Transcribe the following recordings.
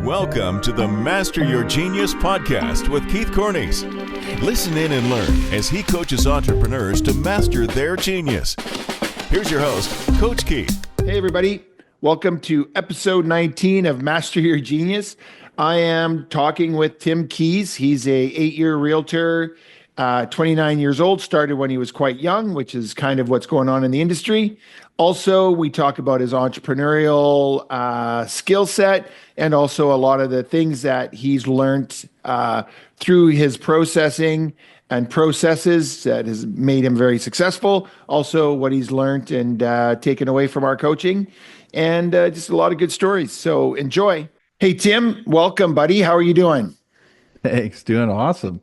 Welcome to the Master Your Genius podcast with Keith Cornies. Listen in and learn as he coaches entrepreneurs to master their genius. Here's your host, Coach Keith. Hey, everybody. Welcome to episode 19 of Master Your Genius. I am talking with Tim Keis. He's a 8-year realtor, 29 years old, started when he was quite young, which is kind of what's going on in the industry. Also, we talk about his entrepreneurial skill set and also a lot of the things that he's learned through his processing and processes that has made him very successful. Also, what he's learned and taken away from our coaching, and just a lot of good stories. So enjoy. Hey, Tim, welcome, buddy. How are you doing? Thanks. Doing awesome.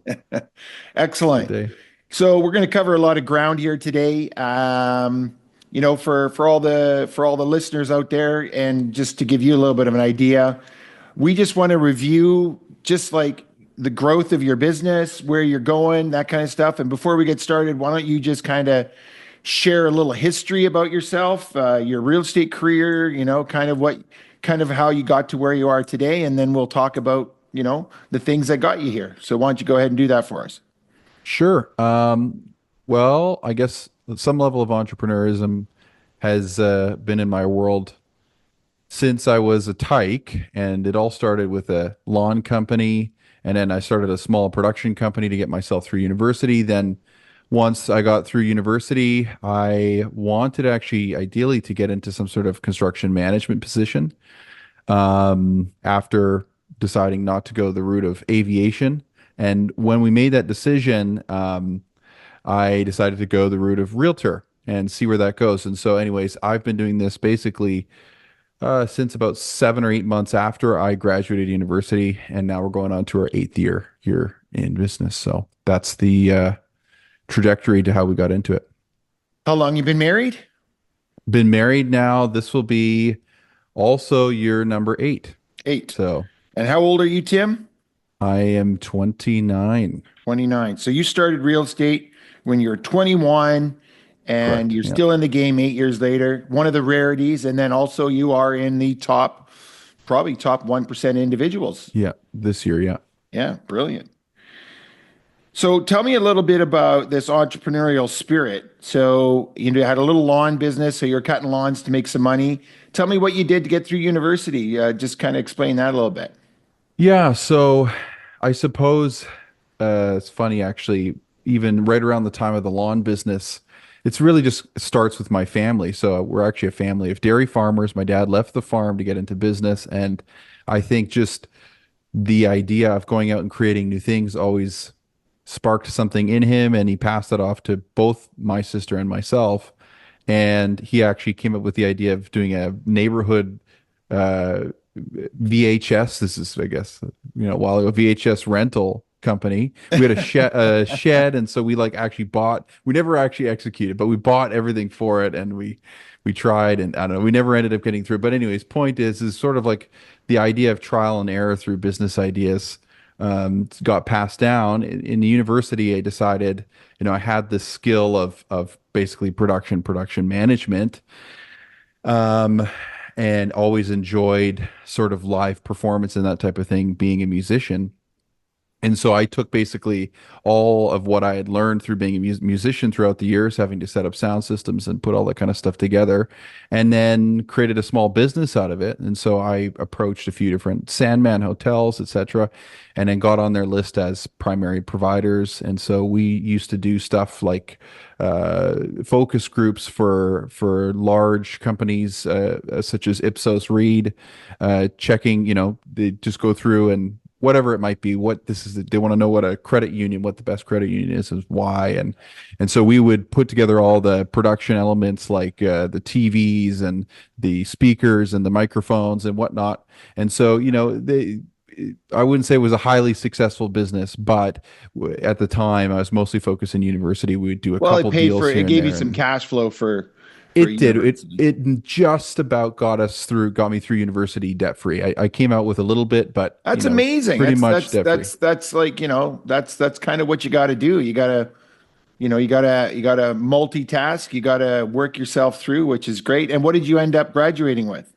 Excellent. So we're going to cover a lot of ground here today. You know, for all the listeners out there, and just to give you a little bit of an idea, we just want to review just like the growth of your business, where you're going, that kind of stuff. And before we get started, why don't you just kind of share a little history about yourself, your real estate career, you know, kind of how you got to where you are today, and then we'll talk about, you know, the things that got you here. So why don't you go ahead and do that for us? Sure. Well, I guess some level of entrepreneurism has been in my world since I was a tyke, and it all started with a lawn company, and then I started a small production company to get myself through university. Then once I got through university, I wanted actually ideally to get into some sort of construction management position after deciding not to go the route of aviation. And when we made that decision, I decided to go the route of realtor and see where that goes. And so anyways, I've been doing this basically since about 7 or 8 months after I graduated university, and now we're going on to our 8th year here in business. So that's the trajectory to how we got into it. How long you been married? Been married now. This will be also year number 8. 8. So, and how old are you, Tim? I am 29. 29. So you started real estate when you were 21, and Correct. You're still in the game 8 years later. One of the rarities, and then also you are in the probably top 1% individuals. Yeah, this year, yeah. Yeah, brilliant. So tell me a little bit about this entrepreneurial spirit. So you had a little lawn business, so you're cutting lawns to make some money. Tell me what you did to get through university. Just kind of explain that a little bit. Yeah, so I suppose it's funny actually, even right around the time of the lawn business, it's really just starts with my family. So we're actually a family of dairy farmers. My dad left the farm to get into business, and I think just the idea of going out and creating new things always sparked something in him, and he passed it off to both my sister and myself. And he actually came up with the idea of doing a neighborhood VHS. This is, I guess, you know, while a VHS rental company. We had a shed, and so we actually bought. We never actually executed, but we bought everything for it, and we tried, and I don't know. We never ended up getting through. But anyways, point is sort of like the idea of trial and error through business ideas got passed down. In the university, I decided, you know, I had this skill of basically production management. And always enjoyed sort of live performance and that type of thing, being a musician. And so I took basically all of what I had learned through being a musician throughout the years, having to set up sound systems and put all that kind of stuff together, and then created a small business out of it. And so I approached a few different Sandman hotels, etc., and then got on their list as primary providers. And so we used to do stuff like focus groups for large companies such as Ipsos Reid, checking, you know, they just go through and whatever it might be, what this is, they want to know what a credit union, what the best credit union is why. And so we would put together all the production elements like the TVs and the speakers and the microphones and whatnot. And so, you know, I wouldn't say it was a highly successful business, but at the time I was mostly focused in university. We would do a couple deals here and there. It gave you some cash flow for it did. It just about got me through university debt free. I came out with a little bit, but that's amazing. Pretty much debt free. That's like, you know, that's kind of what you got to do. You got to, you got to multitask. You got to work yourself through, which is great. And what did you end up graduating with?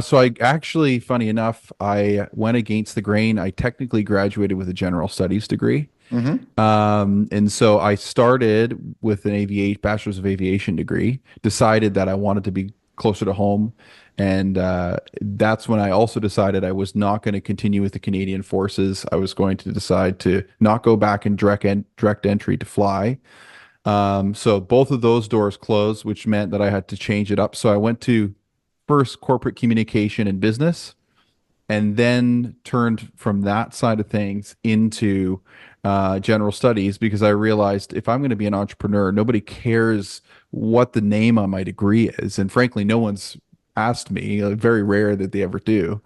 So I actually, funny enough, I went against the grain. I technically graduated with a general studies degree. Mm-hmm. And so I started with an aviation bachelor's of aviation degree, decided that I wanted to be closer to home. And that's when I also decided I was not going to continue with the Canadian Forces. I was going to decide to not go back in direct entry to fly. So both of those doors closed, which meant that I had to change it up. So I went to first corporate communication and business, and then turned from that side of things into general studies because I realized if I'm going to be an entrepreneur, nobody cares what the name on my degree is. And frankly, no one's asked me, very rare that they ever do.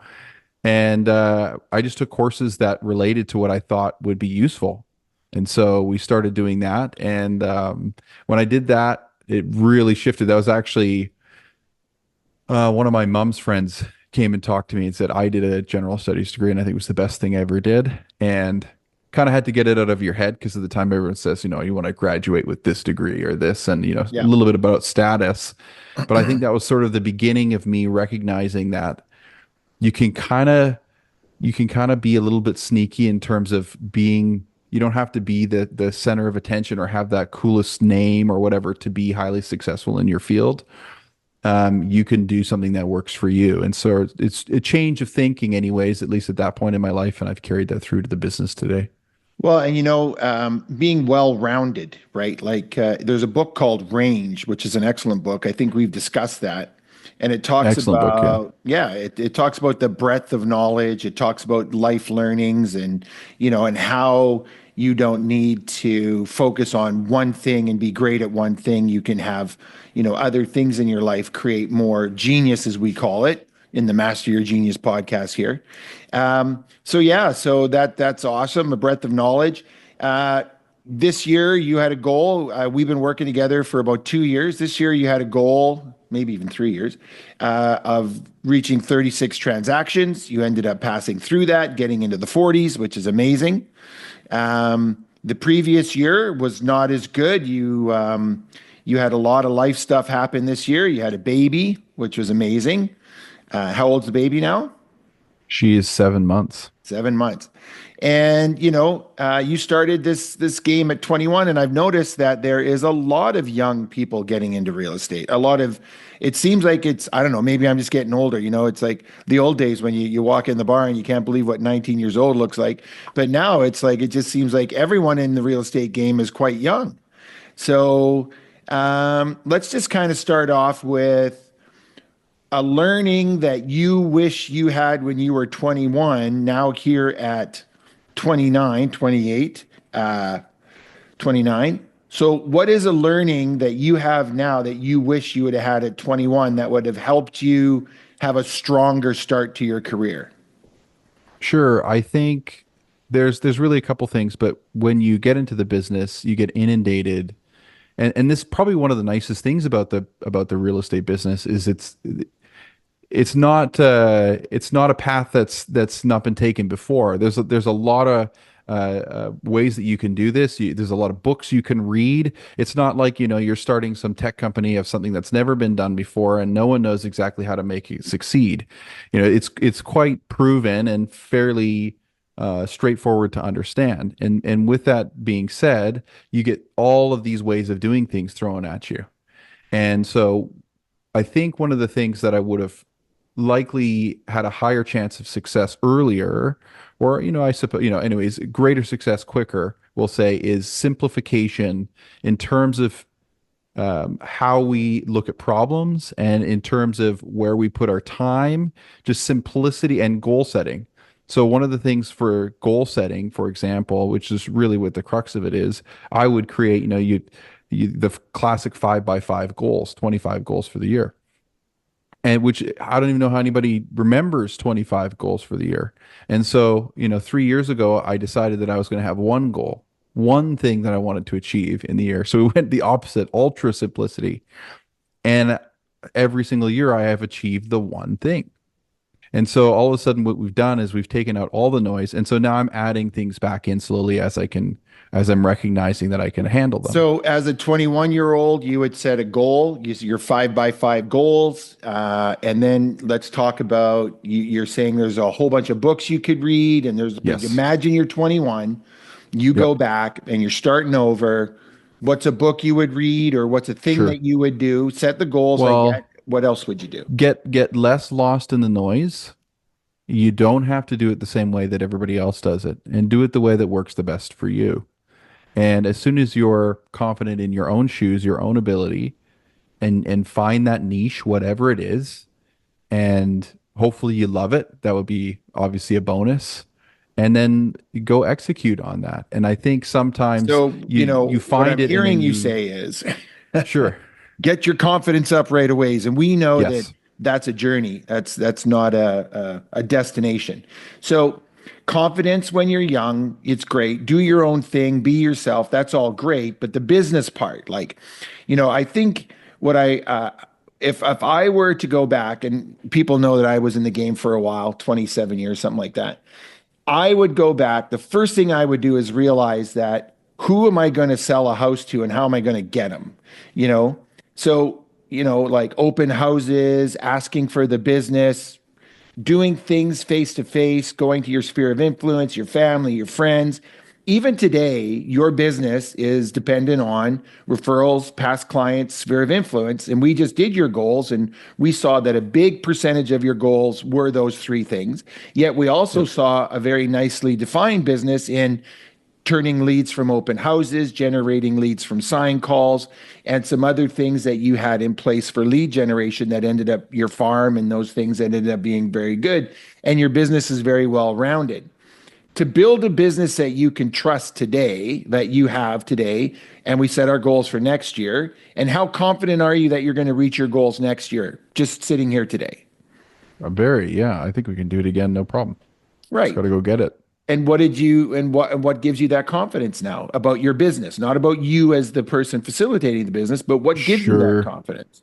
And I just took courses that related to what I thought would be useful. And so we started doing that. And when I did that, it really shifted. That was actually one of my mom's friends came and talked to me and said, I did a general studies degree and I think it was the best thing I ever did. And kind of had to get it out of your head because at the time everyone says, you want to graduate with this degree or this, and, a Yeah. little bit about status. But I think that was sort of the beginning of me recognizing that you can kind of be a little bit sneaky in terms of being, you don't have to be the center of attention or have that coolest name or whatever to be highly successful in your field. You can do something that works for you. And so it's a change of thinking anyways, at least at that point in my life. And I've carried that through to the business today. Well, and being well-rounded, right? Like there's a book called Range, which is an excellent book. I think we've discussed that. And it talks Excellent book, yeah. about, it talks about the breadth of knowledge. It talks about life learnings and, and how you don't need to focus on one thing and be great at one thing. You can have, other things in your life create more genius, as we call it, in the Master Your Genius podcast here. So that's awesome. A breadth of knowledge. This year you had a goal. We've been working together for about 2 years. This year you had a goal, maybe even 3 years, of reaching 36 transactions. You ended up passing through that, getting into the 40s, which is amazing. The previous year was not as good. You had a lot of life stuff happen this year. You had a baby, which was amazing. How old's the baby now? She is 7 months. 7 months. And, you started this game at 21, and I've noticed that there is a lot of young people getting into real estate. It seems like I don't know, maybe I'm just getting older. It's like the old days when you walk in the bar and you can't believe what 19 years old looks like. But now it's like, it just seems like everyone in the real estate game is quite young. So let's just kind of start off with a learning that you wish you had when you were 21, now here at 29, 28, 29. So what is a learning that you have now that you wish you would have had at 21 that would have helped you have a stronger start to your career? Sure. I think there's really a couple things, but when you get into the business, you get inundated. And this is probably one of the nicest things about the real estate business is it's not a path that's not been taken before. There's a lot of ways that you can do this. There's a lot of books you can read. It's not like you're starting some tech company of something that's never been done before and no one knows exactly how to make it succeed. It's quite proven and fairly straightforward to understand. And with that being said, you get all of these ways of doing things thrown at you. And so I think one of the things that I would have likely had a higher chance of success earlier, or, I suppose, anyways, greater success quicker, we'll say, is simplification in terms of how we look at problems and in terms of where we put our time, just simplicity and goal setting. So one of the things for goal setting, for example, which is really what the crux of it is, I would create, the classic 5x5 goals, 25 goals for the year. And which I don't even know how anybody remembers 25 goals for the year. And so, 3 years ago, I decided that I was going to have one goal, one thing that I wanted to achieve in the year. So we went the opposite, ultra simplicity. And every single year I have achieved the one thing. And so all of a sudden what we've done is we've taken out all the noise. And so now I'm adding things back in slowly as I'm recognizing that I can handle them. So, as a 21-year-old, you would set a goal, your 5x5 goals. And then let's talk about you're saying there's a whole bunch of books you could read. And Yes. imagine you're 21, you go back and you're starting over. What's a book you would read, or what's a thing Sure. that you would do? Set the goals. I Well, get. What else would you do? get less lost in the noise. You don't have to do it the same way that everybody else does it, and do it the way that works the best for you. And as soon as you're confident in your own shoes, your own ability, and find that niche, whatever it is, and hopefully you love it, that would be obviously a bonus. And then you go execute on that. And I think sometimes So, you what find I'm it and hearing then you say is sure. get your confidence up right away. And we know Yes. that that's a journey. That's not a destination. So confidence when you're young, it's great. Do your own thing, be yourself. That's all great. But the business part, like, I think what if I were to go back, and people know that I was in the game for a while, 27 years, something like that. I would go back. The first thing I would do is realize that who am I going to sell a house to, and how am I going to get them? You know, so, like open houses, asking for the business, doing things face to face, going to your sphere of influence, your family, your friends. Even today, your business is dependent on referrals, past clients, sphere of influence. And we just did your goals, and we saw that a big percentage of your goals were those three things. Yet we also saw a very nicely defined business in turning leads from open houses, generating leads from sign calls, and some other things that you had in place for lead generation that ended up your farm, and those things ended up being very good. And your business is very well rounded. To build a business that you can trust today, that you have today, and we set our goals for next year. And how confident are you that you're going to reach your goals next year, just sitting here today? Yeah, I think we can do it again, no problem. Just Right. got to go get it. And what gives you that confidence now about your business? Not about you as the person facilitating the business, but what gives you that Sure. confidence?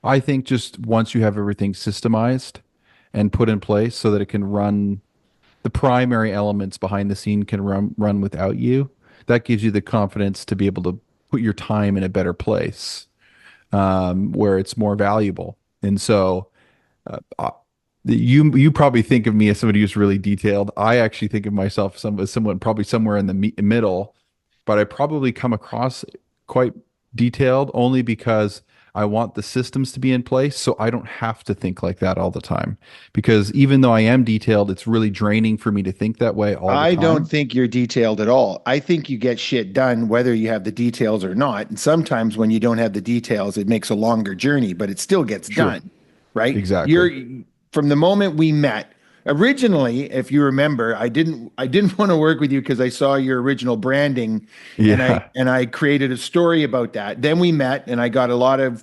I think just once you have everything systemized and put in place so that it can run, the primary elements behind the scene can run without you, that gives you the confidence to be able to put your time in a better place, where it's more valuable. And so you probably think of me as somebody who's really detailed. I actually think of myself as someone probably somewhere in the middle, but I probably come across quite detailed only because I want the systems to be in place so I don't have to think like that all the time. Because even though I am detailed, it's really draining for me to think that way all the time. I don't think you're detailed at all. I think you get shit done whether you have the details or not. And sometimes when you don't have the details, it makes a longer journey, but it still gets done, right? Exactly. From the moment we met. Originally, if you remember, I didn't want to work with you because I saw your original branding, Yeah. and I created a story about that. Then we met, and I got a lot of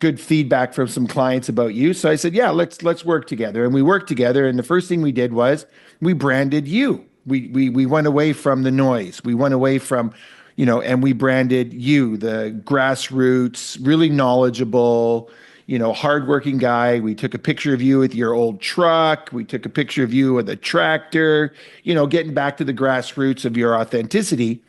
good feedback from some clients about you. So I said, yeah, let's work together. And we worked together. And the first thing we did was we branded you. We went away from the noise. We went away from, and we branded you, the grassroots, really knowledgeable, hardworking guy. We took a picture of you with your old truck. We took a picture of you with a tractor, getting back to the grassroots of your authenticity.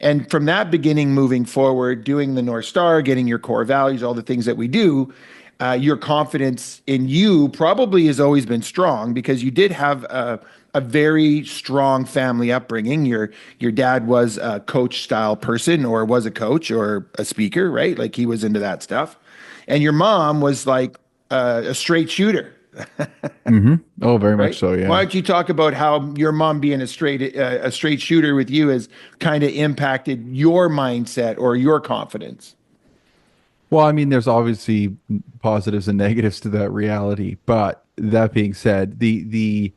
And from that beginning, moving forward, doing the North Star, getting your core values, all the things that we do, your confidence in you probably has always been strong because you did have a very strong family upbringing. Your dad was a coach style person, or was a coach or a speaker, right? Like he was into that stuff. And your mom was like a straight shooter. Oh, very Right? much so. Yeah. Why don't you talk about how your mom being a straight shooter with you has kind of impacted your mindset or your confidence? Well, I mean, there's obviously positives and negatives to that reality, but that being said, the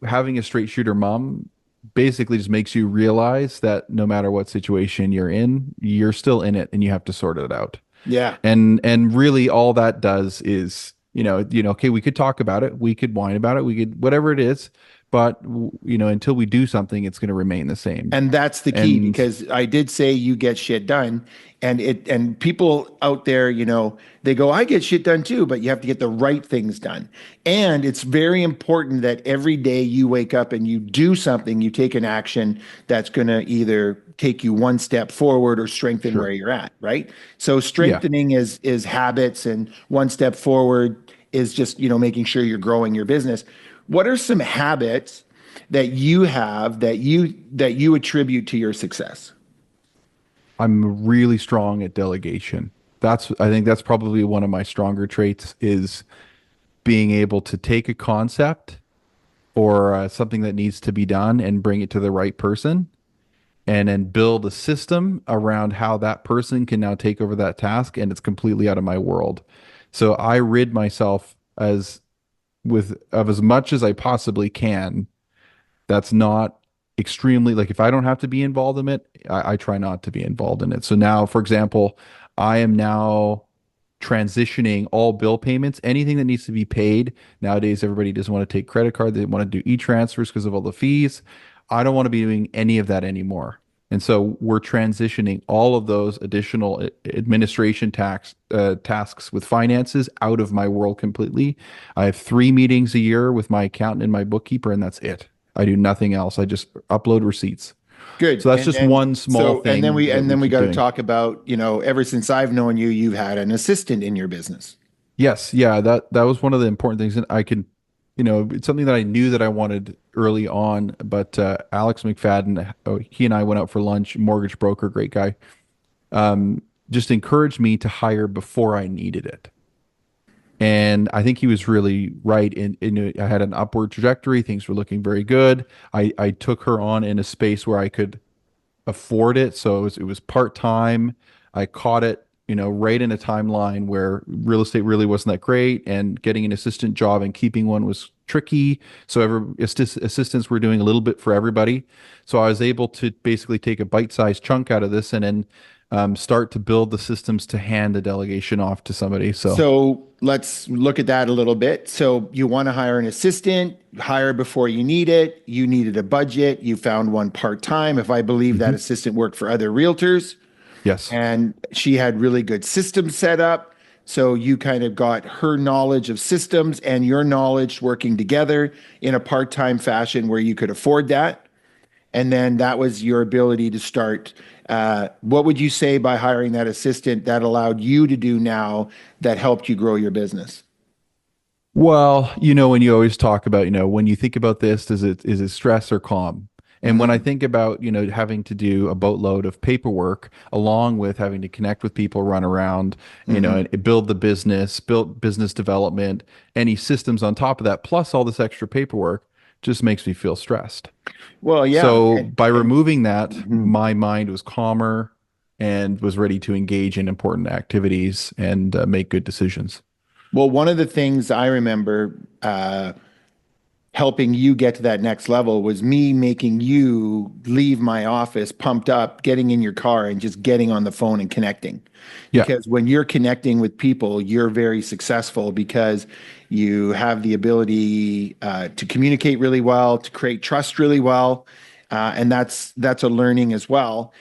having a straight shooter mom basically just makes you realize that no matter what situation you're in, you're still in it and you have to sort it out. Yeah. And really all that does is, okay, we could talk about it, we could whine about it, we could whatever it is, but until we do something, it's going to remain the same. And that's the key, And because I did say you get shit done, and people out there, they go, I get shit done too, but you have to get the right things done. And it's very important that every day you wake up and you do something, you take an action that's going to either take you one step forward or strengthen where sure, you're at, right? So yeah, strengthening is habits, and one step forward is just, making sure you're growing your business. What are some habits that you have that you attribute to your success? I'm really strong at delegation. I think that's probably one of my stronger traits is being able to take a concept or something that needs to be done and bring it to the right person and then build a system around how that person can now take over that task, and it's completely out of my world. So I rid myself of as much as I possibly can. That's not extremely, like, if I don't have to be involved in it, I try not to be involved in it. So now, for example, I am now transitioning all bill payments, anything that needs to be paid. Nowadays, everybody doesn't want to take credit card. They want to do e-transfers because of all the fees. I don't want to be doing any of that anymore. And so we're transitioning all of those additional administration tasks with finances out of my world completely. I have 3 meetings a year with my accountant and my bookkeeper, and that's it. I do nothing else. I just upload receipts. Good. So that's And just then one small so and then thing we that and we then we keep got to doing. talk about, ever since I've known you, you've had an assistant in your business. Yes, yeah, that was one of the important things, and I can, it's something that I knew that I wanted early on. But Alex McFadden, he and I went out for lunch. Mortgage broker, great guy, just encouraged me to hire before I needed it, and I think he was really right. In I had an upward trajectory; things were looking very good. I took her on in a space where I could afford it. So it was part time. I caught it, right in a timeline where real estate really wasn't that great, and getting an assistant job and keeping one was tricky. So assistants were doing a little bit for everybody. So I was able to basically take a bite-sized chunk out of this and then start to build the systems to hand the delegation off to somebody. So So let's look at that a little bit. So you want to hire an assistant, hire before you need it. You needed a budget. You found one part-time. If I believe that mhm. assistant worked for other realtors, Yes. and she had really good systems set up. So you kind of got her knowledge of systems and your knowledge working together in a part-time fashion where you could afford that. And then that was your ability to start. What would you say by hiring that assistant that allowed you to do now that helped you grow your business? Well, when you always talk about, when you think about this, is it stress or calm? And when I Mhm. think about, having to do a boatload of paperwork along with having to connect with people, run around, Mhm. and build the business, build business development, any systems on top of that, plus all this extra paperwork just makes me feel stressed. Well, yeah. So And, by and removing that, mhm. my mind was calmer and was ready to engage in important activities and make good decisions. Well, one of the things I remember helping you get to that next level was me making you leave my office pumped up, getting in your car and just getting on the phone and connecting. Yeah. Because when you're connecting with people, you're very successful because you have the ability to communicate really well, to create trust really well, and that's a learning as well.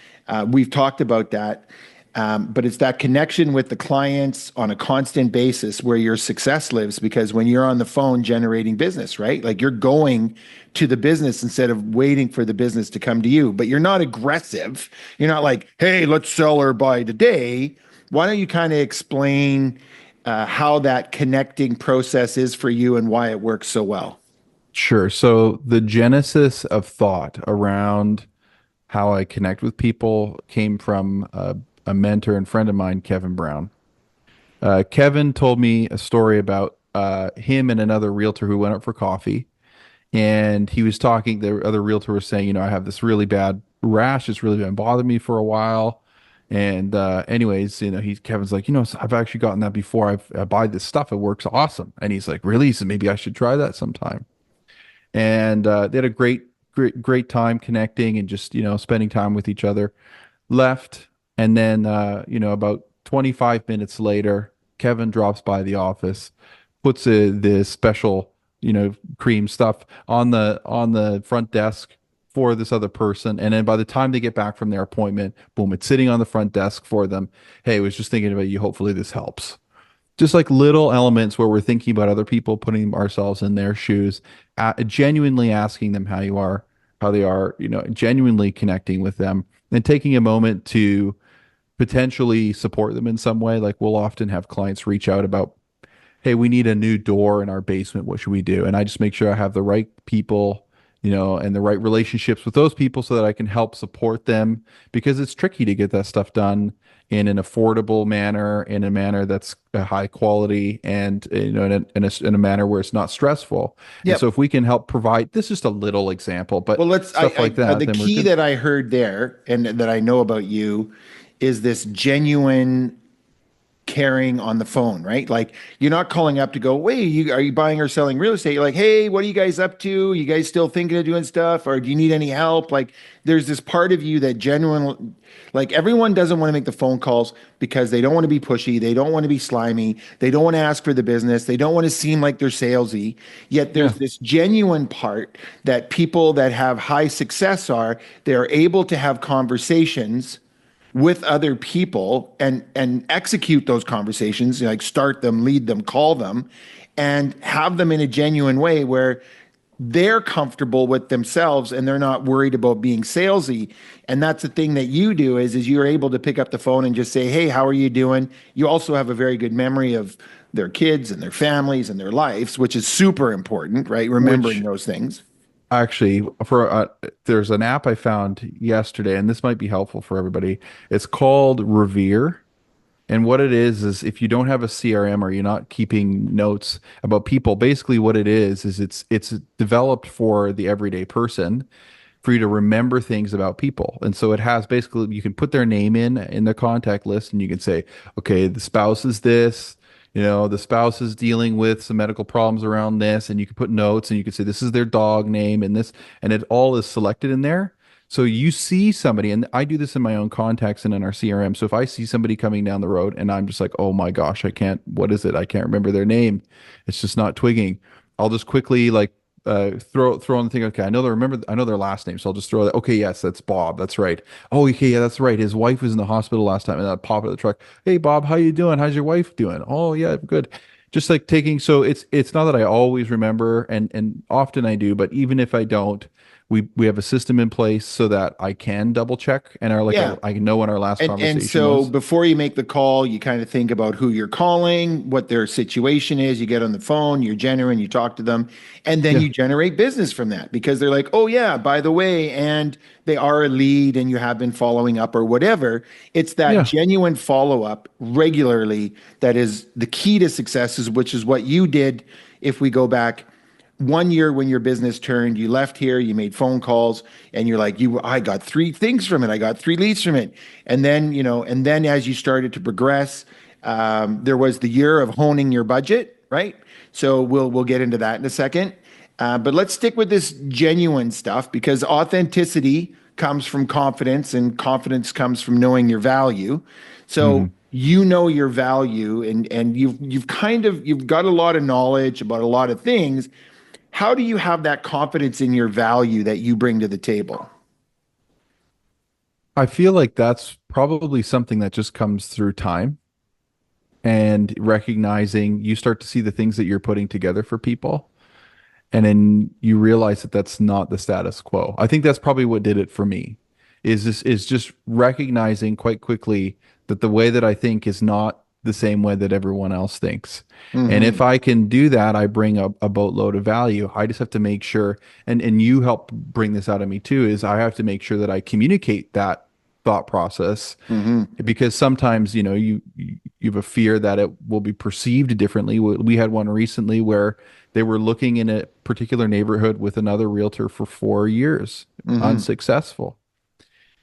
We've talked about that. But it's that connection with the clients on a constant basis where your success lives, because when you're on the phone generating business, right? Like you're going to the business instead of waiting for the business to come to you, but you're not aggressive. You're not like, hey, let's sell her by today. Why don't you kind of explain how that connecting process is for you and why it works so well? Sure. So the genesis of thought around how I connect with people came from a mentor and friend of mine, Kevin Brown. Kevin told me a story about him and another realtor who went out for coffee. And he was talking, the other realtor was saying, I have this really bad rash. It's really been bothering me for a while. And anyways, Kevin's like, I've actually gotten that before. I buy this stuff. It works awesome. And he's like, really? So maybe I should try that sometime. And they had a great time connecting and just spending time with each other. Left, and then about 25 minutes later, Kevin drops by the office, puts this special cream stuff on the front desk for this other person. And then by the time they get back from their appointment, boom, it's sitting on the front desk for them. Hey, I was just thinking about you. Hopefully this helps. Just like little elements where we're thinking about other people, putting ourselves in their shoes, genuinely asking them how you are, how they are, genuinely connecting with them, and taking a moment to potentially support them in some way. Like we'll often have clients reach out about, hey, we need a new door in our basement. What should we do? And I just make sure I have the right people, and the right relationships with those people so that I can help support them, because it's tricky to get that stuff done in an affordable manner, in a manner that's a high quality, and in a manner where it's not stressful. And so Yep. if we can help provide, this is just a little example, but Well, stuff like that, the then we're key good. that I heard there and that I know about you is this genuine caring on the phone, right? Like you're not calling up to go, wait, are you buying or selling real estate? You're like, hey, what are you guys up to? You guys still thinking of doing stuff, or do you need any help? Like there's this part of you that genuine, like everyone doesn't want to make the phone calls because they don't want to be pushy, they don't want to be slimy, they don't want to ask for the business, they don't want to seem like they're salesy. Yet there's Yeah. this genuine part that people that have high success are, they're able to have conversations with other people and execute those conversations, like start them, lead them, call them, and have them in a genuine way where they're comfortable with themselves and they're not worried about being salesy. And that's the thing that you do is you're able to pick up the phone and just say, hey, how are you doing? You also have a very good memory of their kids and their families and their lives, which is super important, right? Remembering Which those things. actually, there's an app I found yesterday, and this might be helpful for everybody. It's called Revere. And what it is if you don't have a CRM or you're not keeping notes about people, basically what it is it's developed for the everyday person for you to remember things about people. And so it has basically, you can put their name in the contact list, and you can say, okay, the spouse is this, the spouse is dealing with some medical problems around this, and you can put notes and you can say this is their dog name and this, and it all is selected in there. So you see somebody, and I do this in my own contacts and in our CRM. So if I see somebody coming down the road and I'm just like, oh my gosh, what is it? I can't remember their name. It's just not twigging. I'll just quickly like throw on the thing. Okay, I know their last name. So I'll just throw that. Okay, yes, that's Bob. That's right. Oh, okay, yeah, that's right. His wife was in the hospital last time, and I'll pop out of the truck. Hey, Bob, how you doing? How's your wife doing? Oh, yeah, good. Just like taking, so it's not that I always remember, and often I do, but even if I don't, we have a system in place so that I can double check and Yeah. I know when our last And conversation so was. before you make the call, you kind of think about who you're calling, what their situation is. You get on the phone, you're genuine, you talk to them, and then Yeah, you generate business from that because they're like, oh, yeah, by the way, and they are a lead and you have been following up or whatever. It's that yeah, genuine follow up regularly that is the key to successes, which is what you did if we go back 1 year when your business turned, you left here, you made phone calls, and you're like, I got three things from it. I got three leads from it. And then, and then as you started to progress, there was the year of honing your budget, right? So we'll get into that in a second. But let's stick with this genuine stuff because authenticity comes from confidence and confidence comes from knowing your value. So hmm you know your value and you've got a lot of knowledge about a lot of things. How do you have that confidence in your value that you bring to the table? I feel like that's probably something that just comes through time and recognizing you start to see the things that you're putting together for people. And then you realize that that's not the status quo. I think that's probably what did it for me. Is just recognizing quite quickly that the way that I think is not the same way that everyone else thinks. And if Hmm. I can do that, I bring a boatload of value. I just have to make sure, and you help bring this out of me too, is I have to make sure that I communicate that thought process, Hmm. because sometimes you have a fear that it will be perceived differently. We had one recently where they were looking in a particular neighborhood with another realtor for 4 years, Hmm. unsuccessful.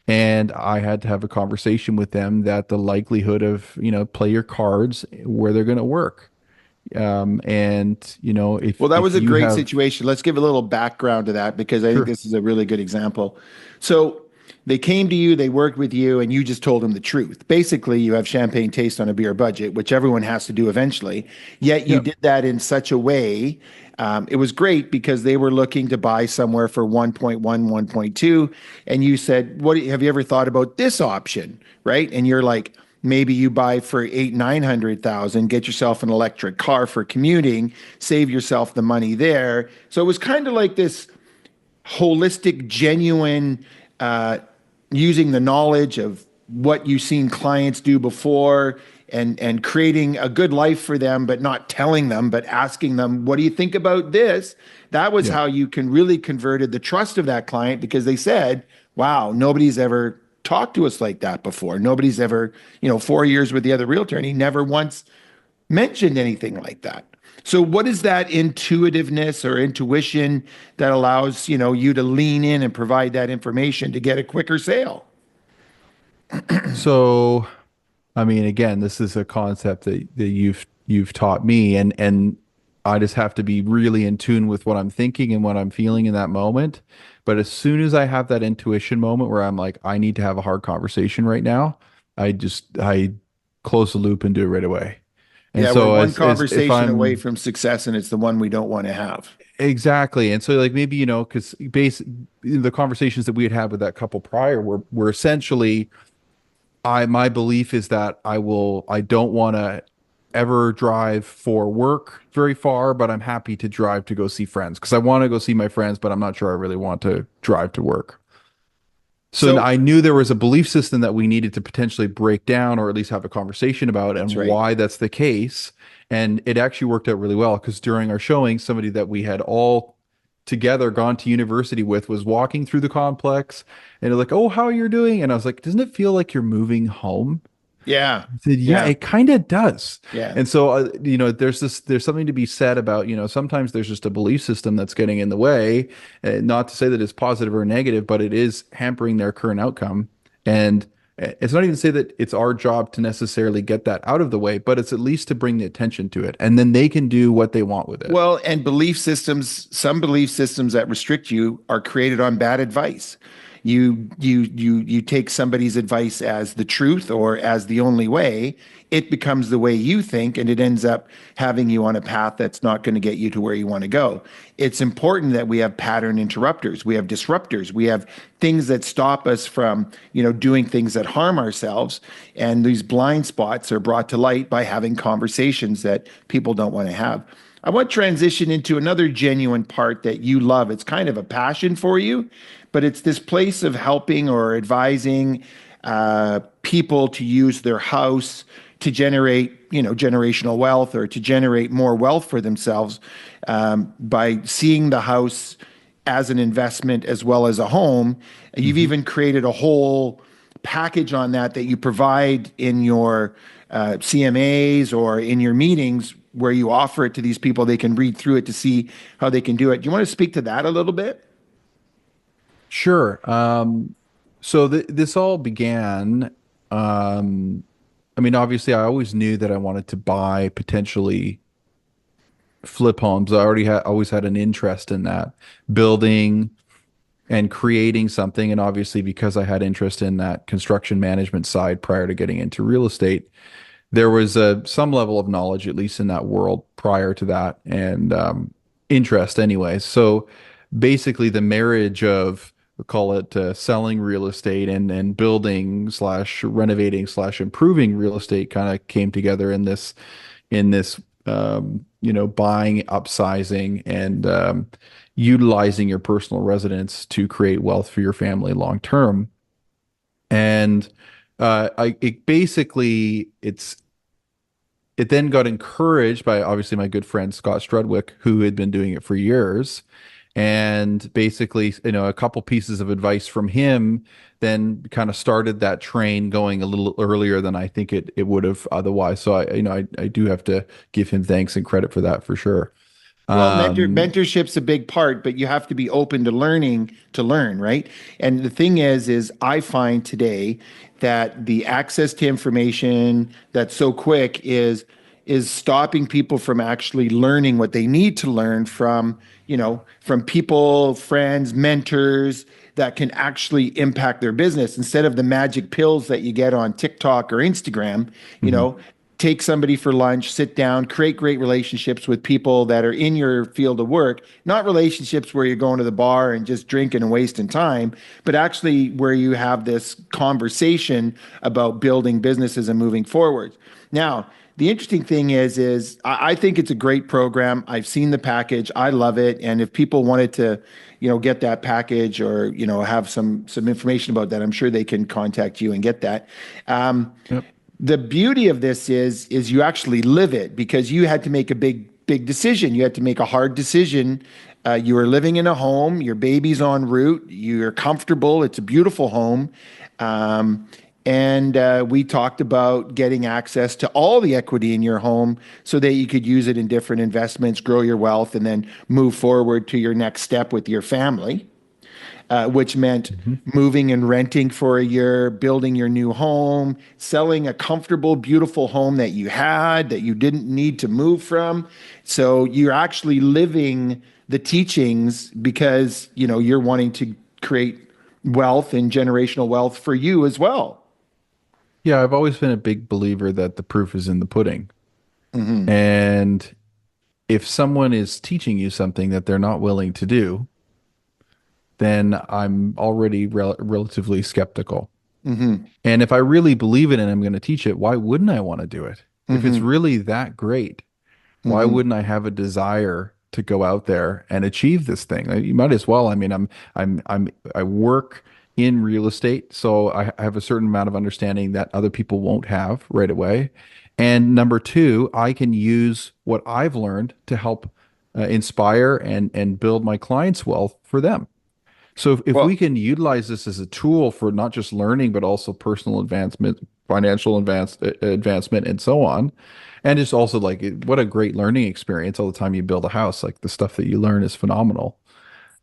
And I had to have a conversation with them that the likelihood of, play your cards where they're going to work. And Well, that was if a you great have, situation. Let's give a little background to that because I think sure, this is a really good example. So, they came to you, they worked with you, and you just told them the truth. Basically, you have champagne taste on a beer budget, which everyone has to do eventually. Yet you Yeah. did that in such a way. It was great because they were looking to buy somewhere for 1.1, 1.2. And you said, have you ever thought about this option? Right. And you're like, maybe you buy for 800,000, 900,000, get yourself an electric car for commuting, save yourself the money there. So it was kind of like this holistic, genuine, using the knowledge of what you've seen clients do before and creating a good life for them, but not telling them, but asking them, what do you think about this? That was Yeah. how you can really converted the trust of that client because they said, wow, nobody's ever talked to us like that before. Nobody's ever, 4 years with the other realtor, and he never once mentioned anything like that. So what is that intuitiveness or intuition that allows, you to lean in and provide that information to get a quicker sale? So, I mean, again, this is a concept that you've taught me, and I just have to be really in tune with what I'm thinking and what I'm feeling in that moment. But as soon as I have that intuition moment where I'm like, I need to have a hard conversation right now, I close the loop and do it right away. And Yeah, we're so one as if conversation away I'm from success, and it's the one we don't want to have. exactly, and so like maybe because the conversations that we had with that couple prior were essentially my belief is that I don't want to ever drive for work very far, but I'm happy to drive to go see friends because I want to go see my friends, but I'm not sure I really want to drive to work. So So I knew there was a belief system that we needed to potentially break down or at least have a conversation about and that's right. why that's the case. And it actually worked out really well because during our showing, somebody that we had all together gone to university with was walking through the complex and they're like, "Oh, how are you doing?" And I was like, "Doesn't it feel like you're moving home?" Yeah. I said, "Yeah, Yeah. it kind of does." Yeah. And so, there's something to be said about, sometimes there's just a belief system that's getting in the way. Not to say that it's positive or negative, but it is hampering their current outcome. And it's not even to say that it's our job to necessarily get that out of the way, but it's at least to bring the attention to it. And then they can do what they want with it. Well, and some belief systems that restrict you are created on bad advice. You take somebody's advice as the truth or as the only way, it becomes the way you think, and it ends up having you on a path that's not going to get you to where you want to go. It's important that we have pattern interrupters, we have disruptors, we have things that stop us from, doing things that harm ourselves. And these blind spots are brought to light by having conversations that people don't want to have. I want to transition into another genuine part that you love. It's kind of a passion for you, but it's this place of helping or advising people to use their house to generate, generational wealth or to generate more wealth for themselves by seeing the house as an investment as well as a home. You've even created a whole package on that you provide in your CMAs or in your meetings where you offer it to these people. They can read through it to see how they can do it. Do you want to speak to that a little bit? Sure. So this all began. I mean, obviously, I always knew that I wanted to buy potentially flip homes. I always had an interest in that, building and creating something. And obviously, because I had interest in that construction management side prior to getting into real estate, there was some level of knowledge, at least in that world prior to that, and interest anyway. So basically, the marriage of, we'll call it selling real estate and building slash renovating slash improving real estate kind of came together in this buying, upsizing, and utilizing your personal residence to create wealth for your family long term. And it then got encouraged by obviously my good friend Scott Strudwick, who had been doing it for years. And basically, a couple pieces of advice from him then kind of started that train going a little earlier than I think it would have otherwise. So I do have to give him thanks and credit for that for sure. Well, Um, mentorship's a big part, but you have to be open to learning to learn, right? And the thing is I find today that the access to information that's so quick is is stopping people from actually learning what they need to learn from, from people, friends, mentors that can actually impact their business instead of the magic pills that you get on TikTok or Instagram. you Hmm. know, Take somebody for lunch, sit down, create great relationships with people that are in your field of work, not relationships where you're going to the bar and just drinking and wasting time, but actually where you have this conversation about building businesses and moving forward. Now, the interesting thing is I think it's a great program. I've seen the package. I love it. And if people wanted to, get that package or, have some information about that, I'm sure they can contact you and get that. Yep. The beauty of this is you actually live it because you had to make a big decision. You had to make a hard decision. You were living in a home, your baby's en route, you're comfortable, it's a beautiful home. And we talked about getting access to all the equity in your home so that you could use it in different investments, grow your wealth, and then move forward to your next step with your family, which meant Hmm. moving and renting for a year, building your new home, selling a comfortable, beautiful home that you had that you didn't need to move from. So you're actually living the teachings because, you're wanting to create wealth and generational wealth for you as well. Yeah, I've always been a big believer that the proof is in the pudding. Hmm. And if someone is teaching you something that they're not willing to do, then I'm already relatively skeptical. Hmm. And if I really believe it and I'm going to teach it, why wouldn't I want to do it? If it's Hmm. really that great, why Hmm. wouldn't I have a desire to go out there and achieve this thing? You might as well. I mean, I work in real estate, so I have a certain amount of understanding that other people won't have right away. And number two, I can use what I've learned to help inspire and build my clients' wealth for them. So if we Well, can utilize this as a tool for not just learning, but also personal advancement, financial advancement, and so on, and it's also like what a great learning experience all the time you build a house. Like the stuff that you learn is phenomenal.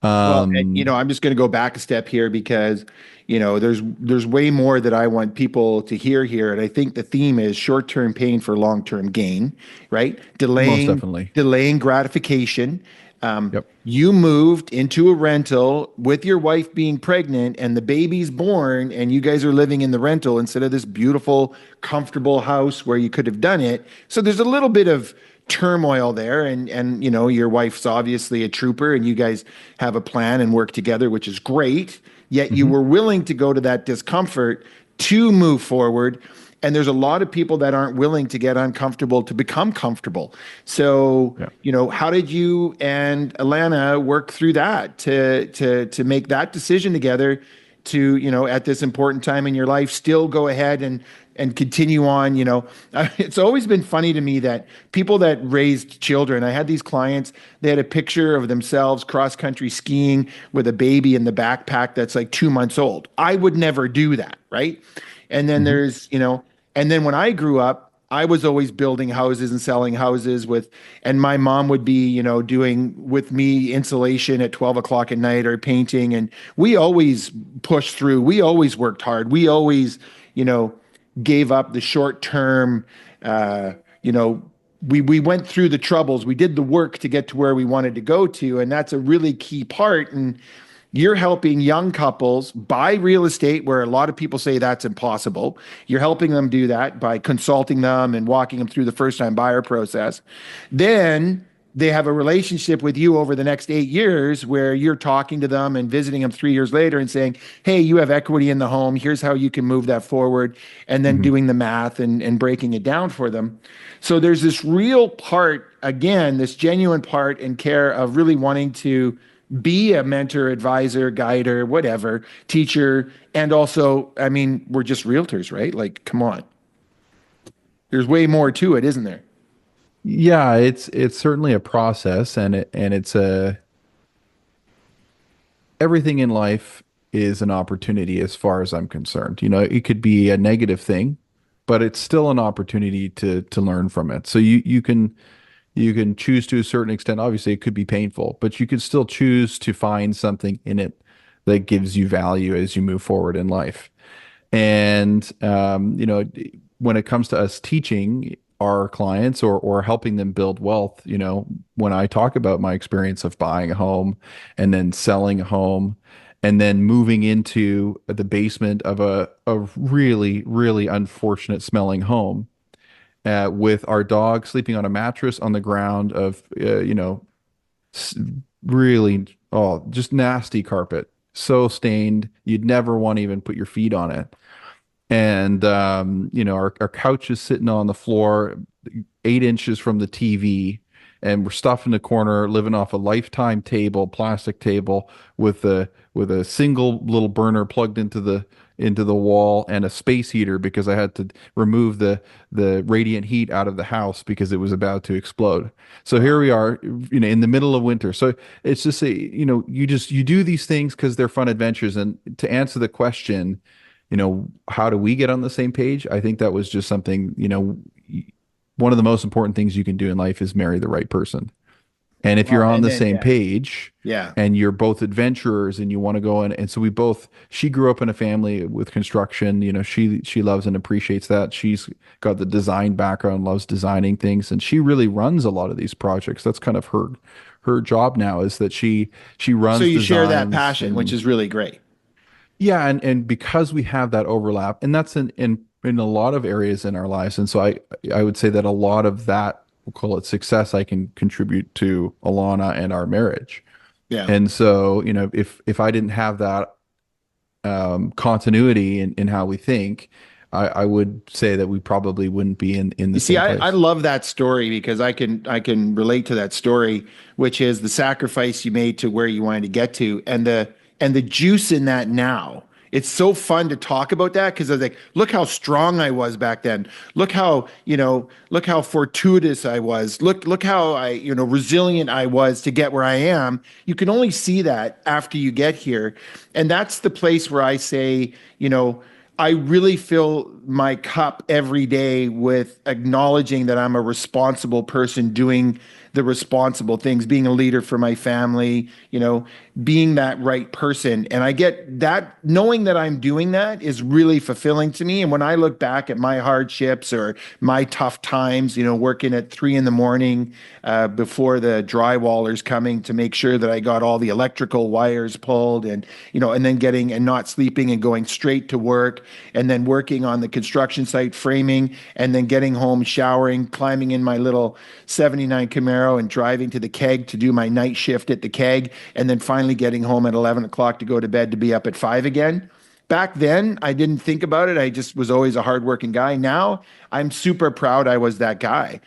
and, Um, I'm just going to go back a step here because, there's way more that I want people to hear here, and I think the theme is short-term pain for long-term gain, right? Most Delaying, definitely. delaying gratification. Yep. You moved into a rental with your wife being pregnant, and the baby's born, and you guys are living in the rental instead of this beautiful, comfortable house where you could have done it. So there's a little bit of turmoil there, and your wife's obviously a trooper, and you guys have a plan and work together, which is great. Yet you Hmm. were willing to go to that discomfort to move forward. And there's a lot of people that aren't willing to get uncomfortable to become comfortable. So, Yeah. how did you and Alana work through that to make that decision together to, at this important time in your life, still go ahead and continue on? It's always been funny to me that people that raised children, I had these clients, they had a picture of themselves cross country skiing with a baby in the backpack that's like 2 months old. I would never do that, right? And then Hmm. and then when I grew up, I was always building houses and selling houses and my mom would be, doing with me insulation at 12 o'clock at night or painting. And we always pushed through. We always worked hard. We always, you know, gave up the short term, uh, you know, we went through the troubles. We did the work to get to where we wanted to go to. And that's a really key part. And you're helping young couples buy real estate where a lot of people say that's impossible. You're helping them do that by consulting them and walking them through the first time buyer process. Then they have a relationship with you over the next 8 years where you're talking to them and visiting them 3 years later and saying, hey, you have equity in the home. Here's how you can move that forward. And then Hmm. doing the math and breaking it down for them. So there's this real part, again, this genuine part and care of really wanting to be a mentor, advisor, guider, whatever, teacher. And also, I mean, we're just realtors, right? Like, come on. There's way more to it, isn't there? Yeah, it's certainly a process, and it's a everything in life is an opportunity as far as I'm concerned. You know, it could be a negative thing, but it's still an opportunity to learn from it. So you can choose to a certain extent. Obviously, it could be painful, but you can still choose to find something in it that gives you value as you move forward in life. And when it comes to us teaching, our clients or helping them build wealth, when I talk about my experience of buying a home and then selling a home and then moving into the basement of a really, really unfortunate smelling home, with our dog sleeping on a mattress on the ground of, s- really, oh, just nasty carpet, so stained, you'd never want to even put your feet on it. And, our couch is sitting on the floor 8 inches from the TV, and we're stuffed in the corner, living off a lifetime table, plastic table with a single little burner plugged into the wall and a space heater because I had to remove the radiant heat out of the house because it was about to explode. So here we are, in the middle of winter. So it's just you do these things because they're fun adventures. And to answer the question, how do we get on the same page? I think that was just something, one of the most important things you can do in life is marry the right person. And if you're Wow. on And the then, same yeah. page Yeah. and you're both adventurers and you want to go in, and so she grew up in a family with construction, she loves and appreciates that. She's got the design background, loves designing things, and she really runs a lot of these projects. That's kind of her job now, is that she So runs you share that designs. passion, which And is really great. yeah, and because we have that overlap, and that's in a lot of areas in our lives, and so I would say that a lot of that, we'll call it success, I can contribute to Alana and our marriage. Yeah. And so, if I didn't have that continuity in how we think, I would say that we probably wouldn't be in You the see, same I place. love that story because I can relate to that story, which is the sacrifice you made to where you wanted to get to, and the juice in that now. It's so fun to talk about that because I was like, look how strong I was back then. Look how fortuitous I was. Look how resilient I was to get where I am. You can only see that after you get here. And that's the place where I say, I really fill my cup every day with acknowledging that I'm a responsible person doing the responsible things, being a leader for my family, being that right person. And I get that, knowing that I'm doing that is really fulfilling to me. And when I look back at my hardships or my tough times, working at 3 a.m, before the drywallers coming to make sure that I got all the electrical wires pulled, and then getting and not sleeping and going straight to work, and then working on the construction site framing, and then getting home, showering, climbing in my little 79 Camaro and driving to the keg to do my night shift at the keg, and then finally getting home at 11 o'clock to go to bed to be up at 5 again. Back then, I didn't think about it. I just was always a hardworking guy. Now, I'm super proud I was that guy.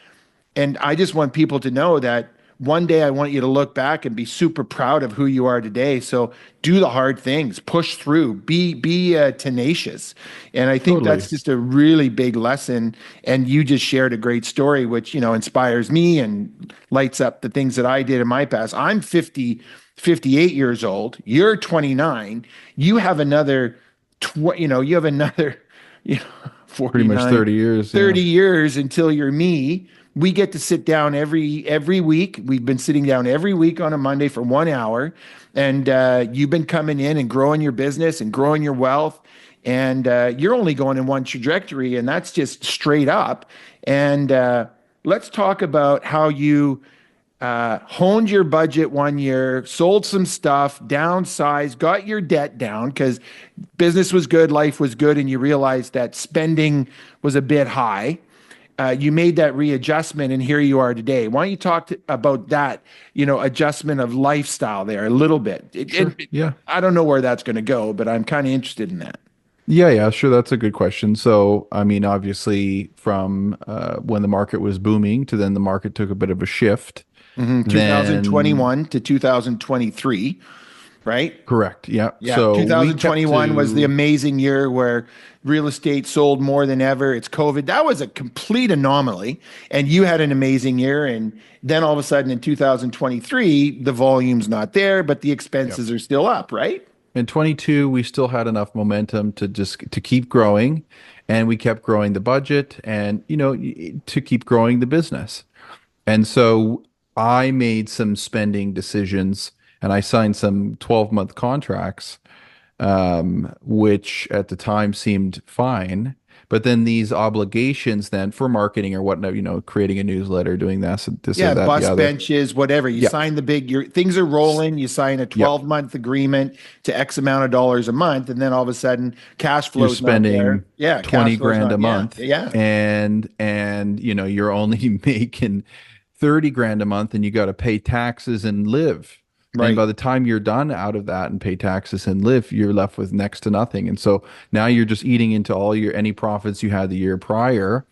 And I just want people to know that one day I want you to look back and be super proud of who you are today. So do the hard things, push through, be tenacious. And I think Totally. that's just a really big lesson. And you just shared a great story, which, inspires me and lights up the things that I did in my past. I'm 50, 58 years old. You're 29. You have another, you have another, you know, Pretty much 49, 30 years. Yeah. 30 years until you're me. We get to sit down every week. We've been sitting down every week on a Monday for 1 hour, and you've been coming in and growing your business and growing your wealth, and you're only going in one trajectory, and that's just straight up. And let's talk about how you honed your budget one year, sold some stuff, downsized, got your debt down because business was good, life was good, and you realized that spending was a bit high. You made that readjustment, and here you are today. Why don't you talk about that, adjustment of lifestyle there a little bit? Sure. Yeah. I don't know where that's going to go, but I'm kind of interested in that. Yeah, yeah, sure. That's a good question. So, I mean, obviously, from when the market was booming to then the market took a bit of a shift. Then, 2021 to 2023, right? correct. Yeah. Yeah, So we kept 2021 was the to, amazing year where real estate sold more than ever. It's COVID. That was a complete anomaly. And you had an amazing year. And then all of a sudden in 2023, the volume's not there, but the yeah. expenses are still up, right? In 22, we still had enough momentum to keep growing, and we kept growing the budget and, to keep growing the business. And so I made some spending decisions and I signed some 12-month contracts, which at the time seemed fine. But then these obligations then for marketing or whatnot, creating a newsletter, doing this or Yeah, that, the bus other. benches, whatever. You Yeah. sign things are rolling. You sign a Yep. 12-month agreement to X amount of dollars a month, and then all of a sudden, cash You're flow's not there. spending Yeah, cash 20 flow's grand a not. Yeah, month yeah, and you're only making 30 grand a month and you got to pay taxes and live. And right. by the time you're done out of that and pay taxes and live, you're left with next to nothing. And so now you're just eating into any profits you had the year prior.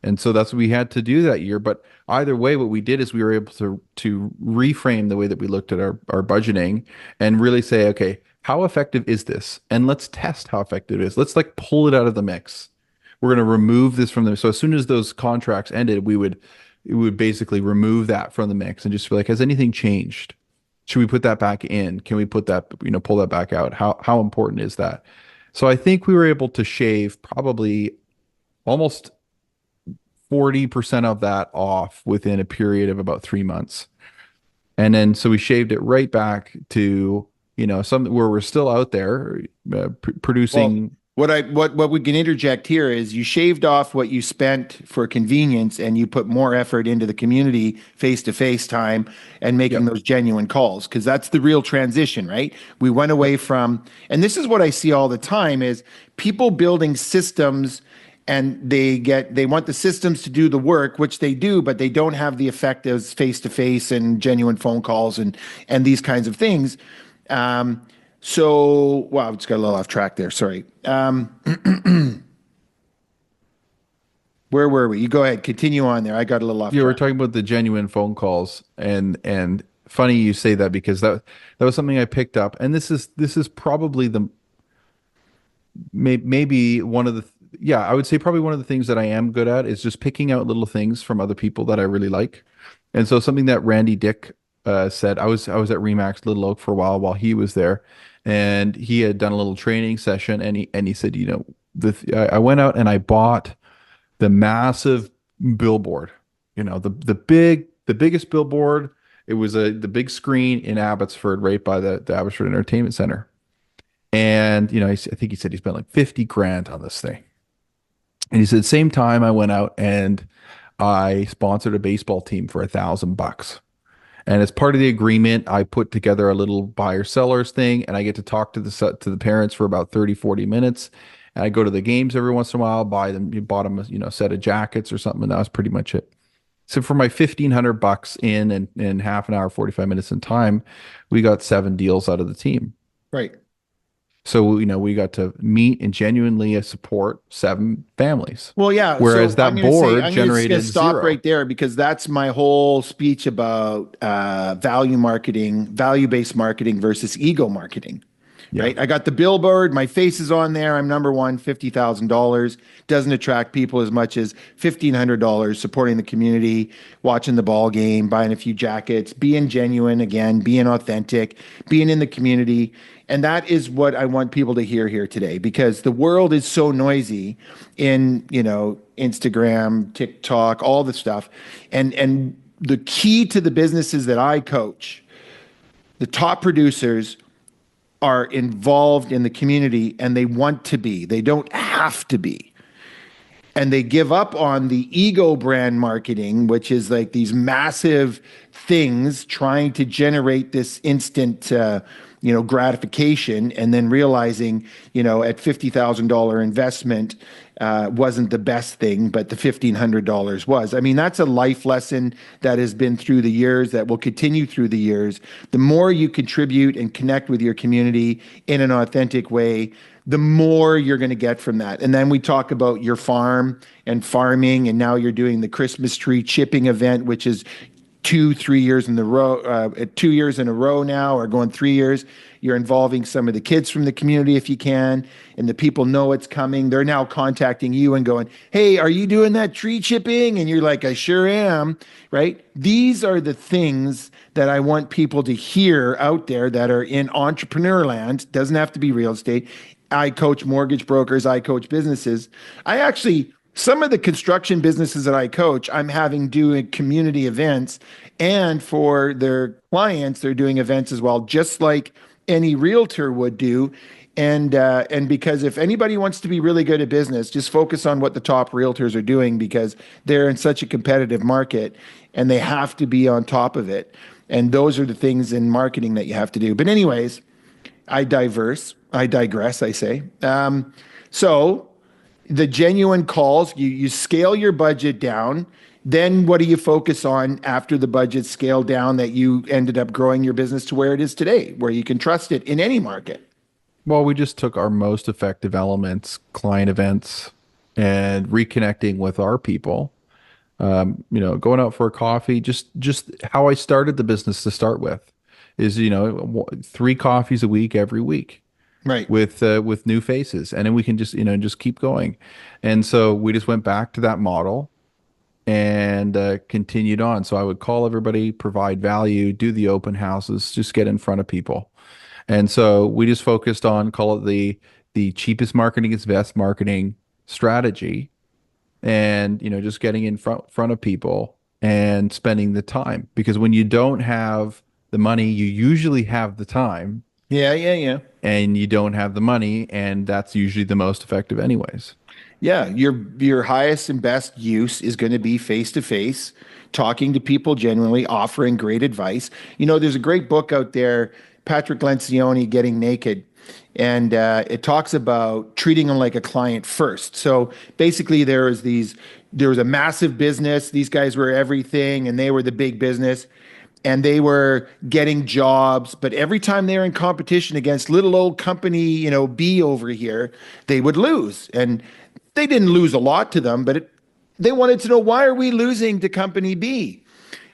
And so that's what we had to do that year. But either way, what we did is we were able to reframe the way that we looked at our budgeting and really say, okay, how effective is this? And let's test how effective it is. Let's like pull it out of the mix. We're going to remove this from them. So as soon as those contracts ended, we would basically remove that from the mix and just be like, has anything changed? Should we put that back in? Can we put that, pull that back out? How important is that? So I think we were able to shave probably almost 40% of that off within a period of about 3 months. And then so we shaved it right back to, something where we're still out there producing. Well, what we can interject here is you shaved off what you spent for convenience and you put more effort into the community face-to-face time and making those genuine calls, because that's the real transition, right? We went away from, and this is what I see all the time, is people building systems and they want the systems to do the work, which they do, but they don't have the effect as face-to-face and genuine phone calls and these kinds of things. So, wow, I just got a little off track there. Sorry. Where were we? You go ahead, continue on there. I got a little off Yeah, we're track. talking about the genuine phone calls, and funny you say that because that was something I picked up, and this is probably maybe one of the I would say probably one of the things that I am good at is just picking out little things from other people that I really like, and so something that Randy Dick said. I was at Remax Little Oak for a while he was there, and he had done a little training session, and he said, I went out and I bought the massive billboard, the biggest billboard. It was the big screen in Abbotsford, right by the Abbotsford Entertainment Center. And, I think he said he spent like 50 grand on this thing. And he said, same time I went out and I sponsored a baseball team for $1,000. And as part of the agreement, I put together a little buyer sellers thing, and I get to talk to the parents for about 30, 40 minutes. And I go to the games every once in a while, bought them a set of jackets or something, and that was pretty much it. So for my $1,500 in half an hour, 45 minutes in time, we got 7 deals out of the team. Right. So, we got to meet and genuinely support 7 families. Well, yeah. Whereas So that board I'm generated gonna stop 0. right there, because that's my whole speech about value-based marketing versus ego marketing. Yeah. Right. I got the billboard. My face is on there. I'm number one. $50,000 doesn't attract people as much as $1,500 supporting the community, watching the ball game, buying a few jackets, being genuine again, being authentic, being in the community. And that is what I want people to hear here today, because the world is so noisy in, Instagram, TikTok, all the stuff. And the key to the businesses that I coach, the top producers are involved in the community, and they want to be. They don't have to be. And they give up on the ego brand marketing, which is like these massive things trying to generate this instant gratification, and then realizing, at $50,000 investment wasn't the best thing, but the $1,500 was. I mean, that's a life lesson that has been through the years, that will continue through the years. The more you contribute and connect with your community in an authentic way, the more you're going to get from that. And then we talk about your farm and farming, and now you're doing the Christmas tree chipping event, which is 2-3 years in the row, 2 years in a row now, or going 3 years. You're involving some of the kids from the community if you can, and the people know it's coming. They're now contacting you and going, hey, are you doing that tree chipping? And you're like, I sure am, right? These are the things that I want people to hear out there that are in entrepreneur land. Doesn't have to be real estate. I coach mortgage brokers. I coach businesses. Some of the construction businesses that I coach, I'm having doing community events, and for their clients, they're doing events as well, just like any realtor would do. And because if anybody wants to be really good at business, just focus on what the top realtors are doing, because they're in such a competitive market and they have to be on top of it. And those are the things in marketing that you have to do. But anyways, I digress, I say. So the genuine calls, you scale your budget down. Then what do you focus on after the budget scaled down that you ended up growing your business to where it is today, where you can trust it in any market? Well, we just took our most effective elements, client events, and reconnecting with our people. Going out for a coffee, just how I started the business to start with is, 3 coffees a week every week Right. with new faces, and then we can just keep going. And so we just went back to that model and continued on. So I would call everybody, provide value, do the open houses, just get in front of people. And so we just focused on, call it the cheapest marketing is best marketing strategy, and just getting in front of people and spending the time, because when you don't have the money, you usually have the time. Yeah. And you don't have the money, and that's usually the most effective anyways. Yeah, your highest and best use is going to be face to face, talking to people genuinely, offering great advice. There's a great book out there, Patrick Lencioni, Getting Naked, and it talks about treating them like a client first. So basically, there was a massive business. These guys were everything, and they were the big business. And they were getting jobs, but every time they were in competition against little old company, B over here, they would lose. And they didn't lose a lot to them, but they wanted to know, why are we losing to company B?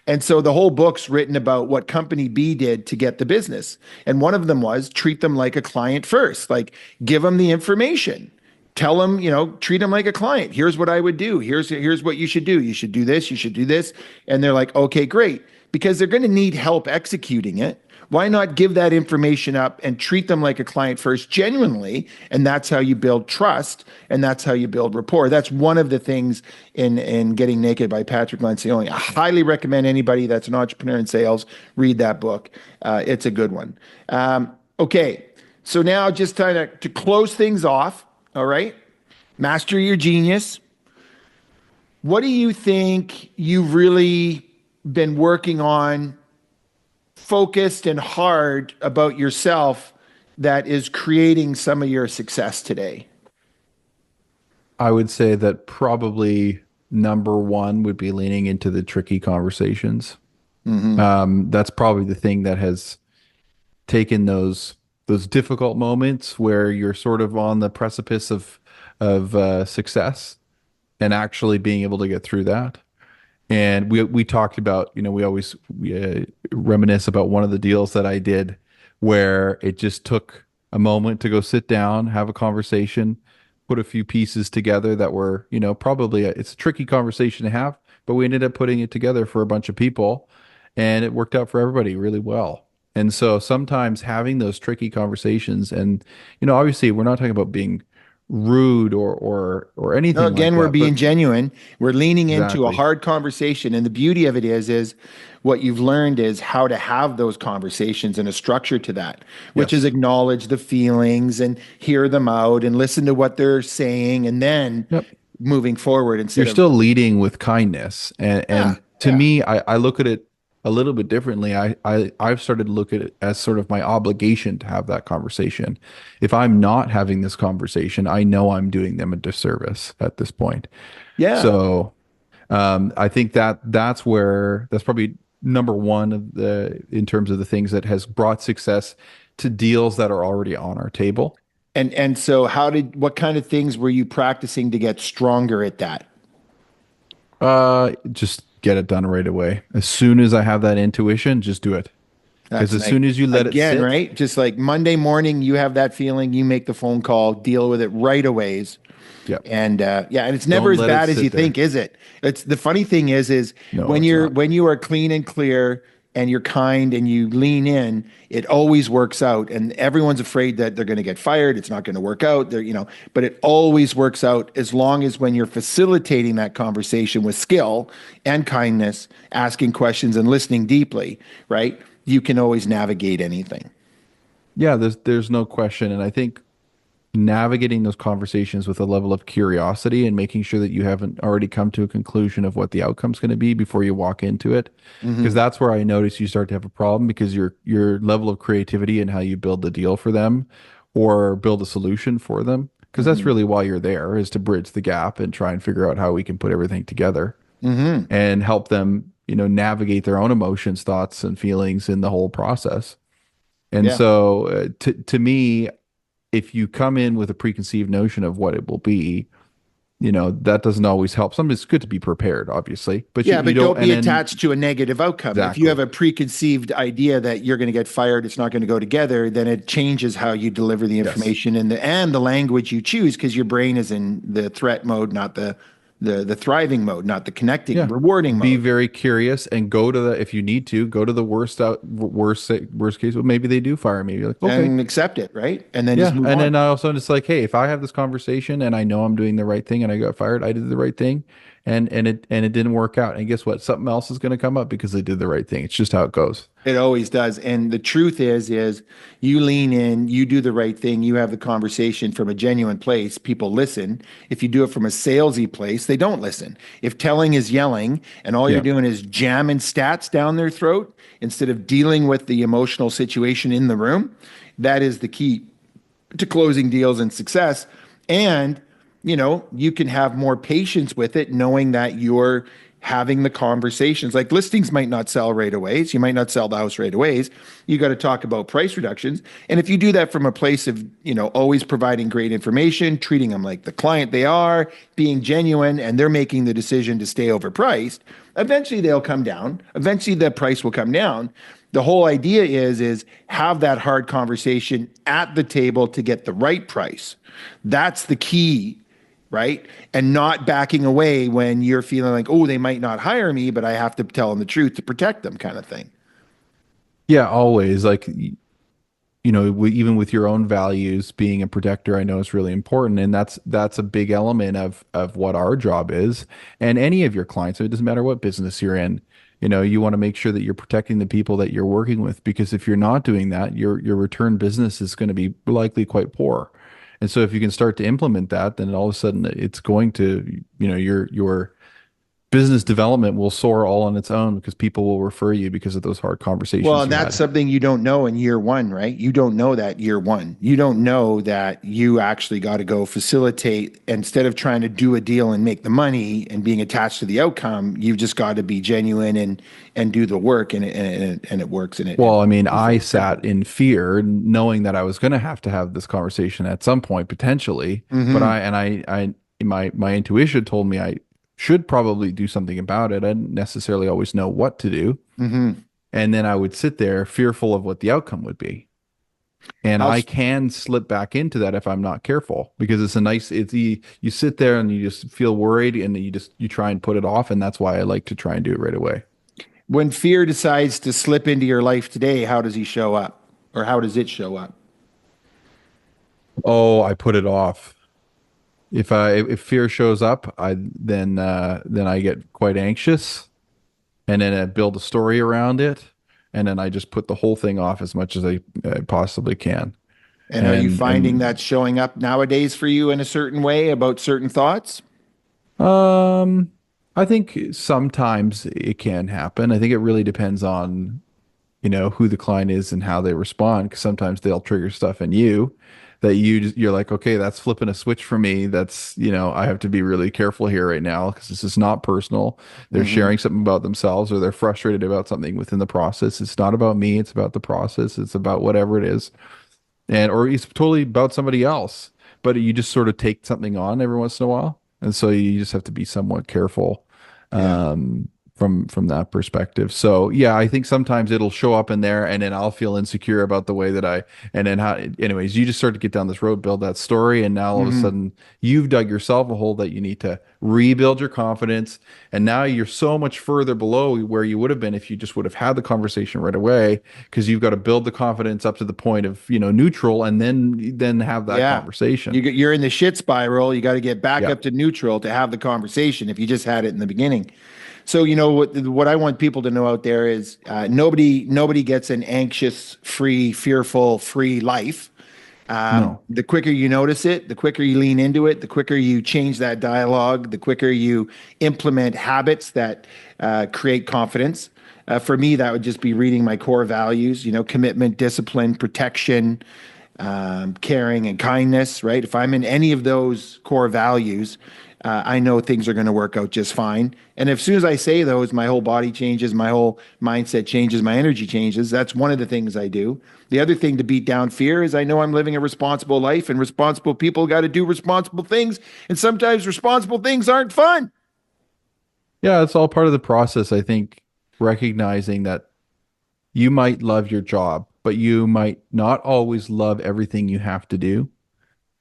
And so the whole book's written about what company B did to get the business. And one of them was treat them like a client first, like give them the information. Tell them, treat them like a client. Here's what I would do. Here's what you should do. You should do this. You should do this. And they're like, okay, great. Because they're going to need help executing it. Why not give that information up and treat them like a client first genuinely? And that's how you build trust, and that's how you build rapport. That's one of the things in Getting Naked by Patrick Lencioni. I highly recommend anybody that's an entrepreneur in sales read that book. It's a good one. Okay, so now just to close things off, all right? Master your genius. What do you think you've really been working on, focused and hard about yourself, that is creating some of your success today? I would say that probably number one would be leaning into the tricky conversations. That's probably the thing that has taken those difficult moments where you're sort of on the precipice of success, and actually being able to get through that. And we talked about, we always reminisce about one of the deals that I did where it just took a moment to go sit down, have a conversation, put a few pieces together that were, probably it's a tricky conversation to have, but we ended up putting it together for a bunch of people, and it worked out for everybody really well. And so sometimes having those tricky conversations, and, obviously we're not talking about being rude or anything. No, again, like we're that, being genuine. We're leaning into a Exactly. hard conversation. And the beauty of it is what you've learned is how to have those conversations and a structure to that, which is Yes. acknowledge the feelings and hear them out and listen to what they're saying, and then Yep. moving forward instead You're of, still leading with kindness. And yeah, to yeah. me, I look at it a little bit differently. I've started to look at it as sort of my obligation to have that conversation. If I'm not having this conversation, I know I'm doing them a disservice at this point. Yeah. So I think that's probably number one in terms of the things that has brought success to deals that are already on our table. And so what kind of things were you practicing to get stronger at that? Just get it done right away. As soon as I have that intuition, just do it. Because as soon as you let it sit, right? Just like Monday morning, you have that feeling, you make the phone call, deal with it right away. yep. And and it's never Don't as let it bad as sit you there. think, is it? It's the funny thing is No, when it's not. you are clean and clear and you're kind and you lean in, it always works out. And everyone's afraid that they're going to get fired. It's not going to work out. But it always works out as long as when you're facilitating that conversation with skill and kindness, asking questions and listening deeply, right? You can always navigate anything. Yeah, there's no question. And I think navigating those conversations with a level of curiosity and making sure that you haven't already come to a conclusion of what the outcome's going to be before you walk into it. Because Hmm. that's where I notice you start to have a problem, because your level of creativity and how you build the deal for them or build a solution for them. Because that's Hmm. really why you're there, is to bridge the gap and try and figure out how we can put everything together Hmm. and help them, navigate their own emotions, thoughts, and feelings in the whole process. And Yeah. so, to me, if you come in with a preconceived notion of what it will be, that doesn't always help. Sometimes it's good to be prepared, obviously, but Yeah, you but don't, don't and be then attached to a negative outcome. If you have exactly. a preconceived idea that you're going to get fired, it's not going to go together, then it changes how you deliver the Yes. information and the language you choose, because your brain is in the threat mode, not the thriving mode, not the connecting, Yeah. rewarding Be mode. very curious and go to the, if you need to, go to the worst case. Well, maybe they do fire me. You're like, okay. And accept it, right? And then just Yeah. move And on. then I also just like, hey, if I have this conversation and I know I'm doing the right thing and I got fired, I did the right thing, and it didn't work out. And guess what? Something else is going to come up because they did the right thing. It's just how it goes. It always does. And the truth is you lean in, you do the right thing, you have the conversation from a genuine place, people listen. If you do it from a salesy place, they don't listen. If telling is yelling and all you're Yeah. doing is jamming stats down their throat instead of dealing with the emotional situation in the room, that is the key to closing deals and success. And, you can have more patience with it, knowing that you're having the conversations. Like listings might not sell right away. So you might not sell the house right away. You got to talk about price reductions. And if you do that from a place of, always providing great information, treating them like the client they are, being genuine, and they're making the decision to stay overpriced, eventually they'll come down. Eventually the price will come down. The whole idea is have that hard conversation at the table to get the right price. That's the key, right? And not backing away when you're feeling like, oh, they might not hire me, but I have to tell them the truth to protect them, kind of thing. Yeah. Always, like, even with your own values, being a protector, I know is really important, and that's a big element of what our job is, and any of your clients. So it doesn't matter what business you're in. You want to make sure that you're protecting the people that you're working with, because if you're not doing that, your return business is going to be likely quite poor. And so if you can start to implement that, then all of a sudden it's going to, your business development will soar all on its own, because people will refer you because of those hard Well, conversations and you that's had. something you don't know in year one, right? You don't know that year one. You don't know that you actually got to go facilitate instead of trying to do a deal and make the money and being attached to the outcome. You've just got to be genuine and do the work, and it works. And Well, I mean, it's I that sat simple. in fear, knowing that I was going to have this conversation at some point potentially. But Hmm. my intuition told me I should probably do something about it. I didn't necessarily always know what to do, Hmm. and then I would sit there fearful of what the outcome would be. And How I can slip back into that if I'm not careful, because you sit there and you just feel worried, and you try and put it off, and that's why I like to try and do it right away. When fear decides to slip into your life today, how does he show up, or how does it show up? Oh, I put it off. If fear shows up, then I get quite anxious, and then I build a story around it, and then I just put the whole thing off as much as I possibly can. And are you finding And that showing up nowadays for you in a certain way about certain thoughts? um I think sometimes it can happen. I think it really depends on, who the client is and how they respond, because sometimes they'll trigger stuff in you that you're like, okay, that's flipping a switch for me. That's, I have to be really careful here right now, because this is not personal. They're Hmm. sharing something about themselves, or they're frustrated about something within the process. It's not about me, it's about the process. It's about whatever it is. And or it's totally about somebody else. But you just sort of take something on every once in a while. And so you just have to be somewhat careful, Yeah. um, from that perspective. So yeah, I think sometimes it'll show up in there, and then I'll feel insecure about the way that and then how, anyways, you just start to get down this road, build that story, and now all of a Hmm. sudden you've dug yourself a hole that you need to rebuild your confidence. And now you're so much further below where you would have been if you just would have had the conversation right away, because you've got to build the confidence up to the point of, neutral, and then have that Yeah. conversation. You're in the shit spiral. You got to get back Yeah. up to neutral to have the conversation if you just had it in the beginning. So, what I want people to know out there is nobody gets an anxious, free, fearful, free life. No. The quicker you notice it, the quicker you lean into it, the quicker you change that dialogue, the quicker you implement habits that create confidence. For me, that would just be reading my core values, commitment, discipline, protection, caring, and kindness, right? If I'm in any of those core values, I know things are going to work out just fine. And as soon as I say those, my whole body changes, my whole mindset changes, my energy changes. That's one of the things I do. The other thing to beat down fear is I know I'm living a responsible life, and responsible people got to do responsible things. And sometimes responsible things aren't fun. Yeah, it's all part of the process. I think recognizing that you might love your job, but you might not always love everything you have to do.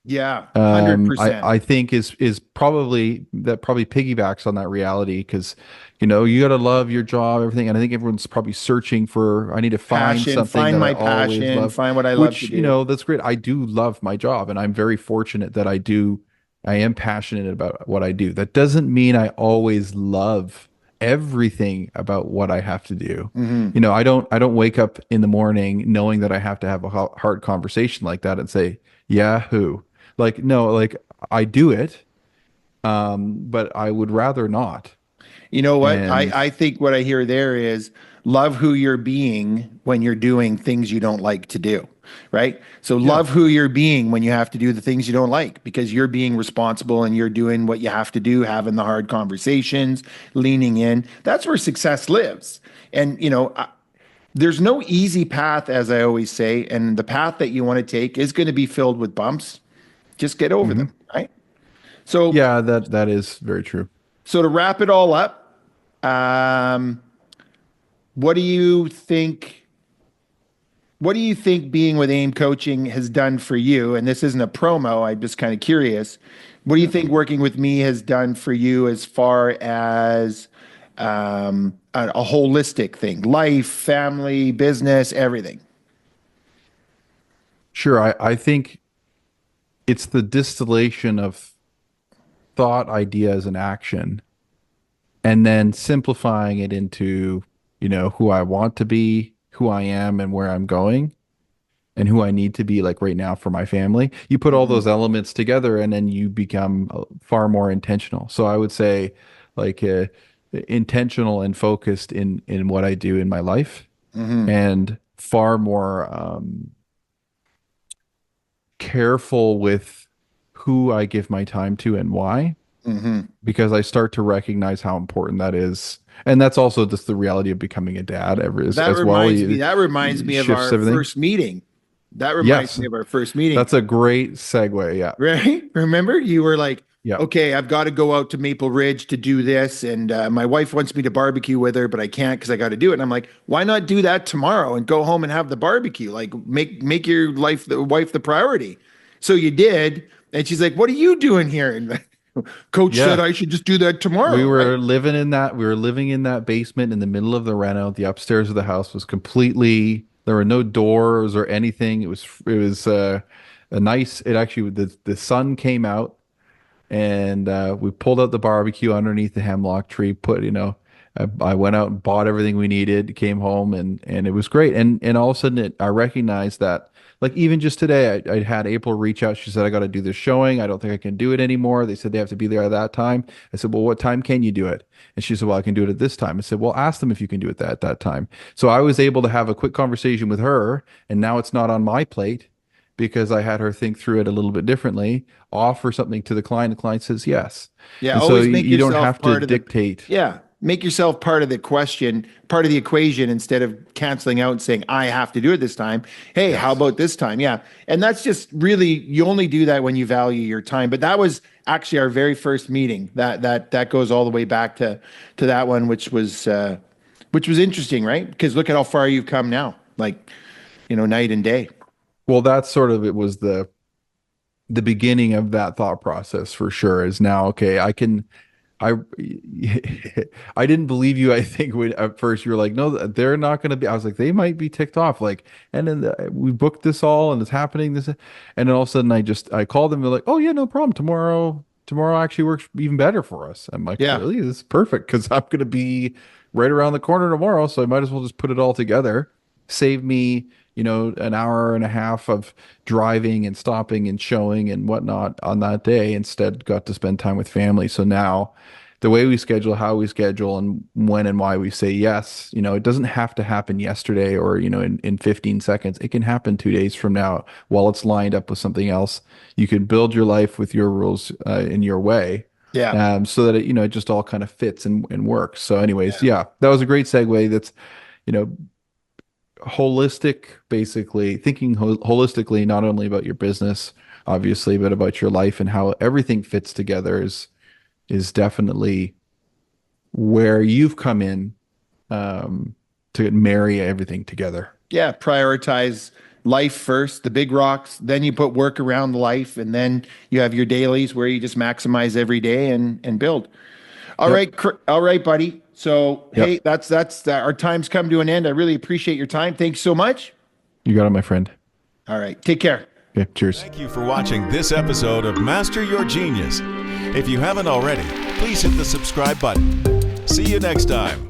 Yeah, 100%. I think is probably that probably piggybacks on that reality because you got to love your job, everything, and I think everyone's probably searching for I need to find Passion, something find that I my always passion, love, find what I love to which do. that's great. I do love my job, and I'm very fortunate that I am passionate about what I do. That doesn't mean I always love everything about what I have to do. Hmm. I don't wake up in the morning knowing that I have to have a hard conversation like that and say, yeah, who? Like, no, like I do it, but I would rather not. You know what? And I think what I hear there is love who you're being when you're doing things you don't like to do, right? So yeah, love who you're being when you have to do the things you don't like because you're being responsible and you're doing what you have to do, having the hard conversations, leaning in. That's where success lives. And, there's no easy path, as I always say, and the path that you want to take is going to be filled with bumps. Just get over hmm them, right? So, yeah, that is very true. so to wrap it all up, um, what do you think? What do you think being with AIM Coaching has done for you? And this isn't a promo. I'm just kind of curious. What do you think working with me has done for you as far as a holistic thing, life, family, business, everything? Sure, I think it's the distillation of thought, ideas, and action, and then simplifying it into, who I want to be, who I am, and where I'm going, and who I need to be like right now for my family. You put all Hmm. those elements together and then you become far more intentional. So I would say like intentional and focused in what I do in my life Hmm. and far more careful with who I give my time to and why Hmm. because I start to recognize how important that is. And that's also just the reality of becoming a dad ever That as well. reminds me. That reminds It me of shifts our everything. first meeting. That reminds Yes, me of our first meeting. that's a great segue. Yeah. Right? Remember, you were like, Yeah. okay, I've got to go out to Maple Ridge to do this. And my wife wants me to barbecue with her, but I can't because I got to do it. And I'm like, why not do that tomorrow and go home and have the barbecue? Like, make your wife the priority. So you did. And she's like, what are you doing here? And coach said Yeah. I should just do that We tomorrow, right? were living in that basement in the middle of the reno. The upstairs of the house was completely, there were no doors or anything. It was a nice, it actually, the sun came out and we pulled out the barbecue underneath the hemlock tree, I went out and bought everything we needed, came home and it was great. And all of a sudden I recognized that like even just today, I had April reach out. She said, I got to do this showing. I don't think I can do it anymore. They said they have to be there at that time. I said, well, what time can you do it? And she said, well, I can do it at this time. I said, well, ask them if you can do it at that time. So I was able to have a quick conversation with her. And now it's not on my plate because I had her think through it a little bit differently, offer something to the client. The client says yes. Yeah, And so always make you don't yourself have to part of the dictate. yeah, make yourself part of the question, part of the equation instead of canceling out and saying I have to do it this time. Hey, how Yes. about this time? Yeah. And that's just really you only do that when you value your time. But that was actually our very first meeting. That goes all the way back to that one which was interesting, right? Because look at how far you've come now. Like, night and day. Well, that's sort of it was the beginning of that thought process for sure is now okay, I I didn't believe you. I think when at first you were like, no, they're not going to be. I was like, they might be ticked off. Like, and then we booked this all, and it's happening. And then all of a sudden, I called them. They're like, oh yeah, no problem. Tomorrow, tomorrow actually works even better for us. I'm like, Yeah. really? This is perfect because I'm going to be right around the corner tomorrow. So I might as well just put it all together. Save me, an hour and a half of driving and stopping and showing and whatnot on that day. Instead, got to spend time with family. So now the way we schedule, how we schedule, and when and why we say yes, it doesn't have to happen yesterday or, in 15 seconds. It can happen 2 days from now while it's lined up with something else. You can build your life with your rules in your way. Yeah. So that it just all kind of fits and works. So anyways, yeah, that was a great segue. That's, holistic, basically thinking holistically, not only about your business, obviously, but about your life and how everything fits together is definitely where you've come in to marry everything together. Yeah. Prioritize life first, the big rocks. Then you put work around life. And then you have your dailies where you just maximize every day and build. All right. All right, buddy. So, hey, that's our time's come to an end. I really appreciate your time. Thanks so much. You got it, my friend. All right. Take care. Okay, cheers. Thank you for watching this episode of Master Your Genius. If you haven't already, please hit the subscribe button. See you next time.